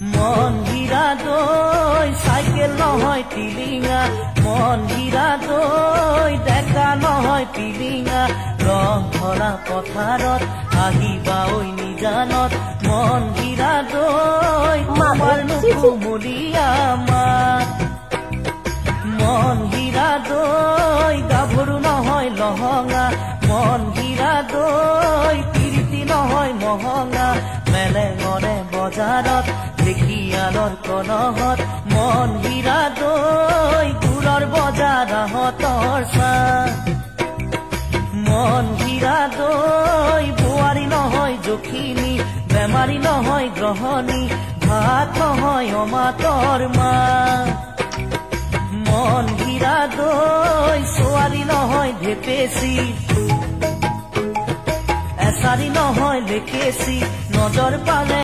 মন হীৰা দৈ চাইকেল নহয় টিলিঙা মন হীৰা দৈ ডেকা নহয় পিলিঙা ৰং ভৰা পথাৰত আহিবা ঐ নিজানত মন হীৰা দৈ তোমাৰ নুকুমলীয়া মাত মন হীৰা দৈ গাভৰু নহয় লহঙা মন হীৰা দৈ তিৰিতি নহয় মহঙা মেলেঙৰে বজাৰত ঢেকিয়ালৰ কলহত মন হীৰা দৈ গুৰৰ বজাৰহঁতৰ চাহ মন হীৰা দৈ বোৱাৰী নহয় জখিনী বেমাৰী নহয় গ্ৰহণী ভাত নহয় অমাতৰ মা মন হীৰা দৈ ছোৱালী নহয় ঢেপেচি এচাৰি নহয় লেকেচি নজৰ পালে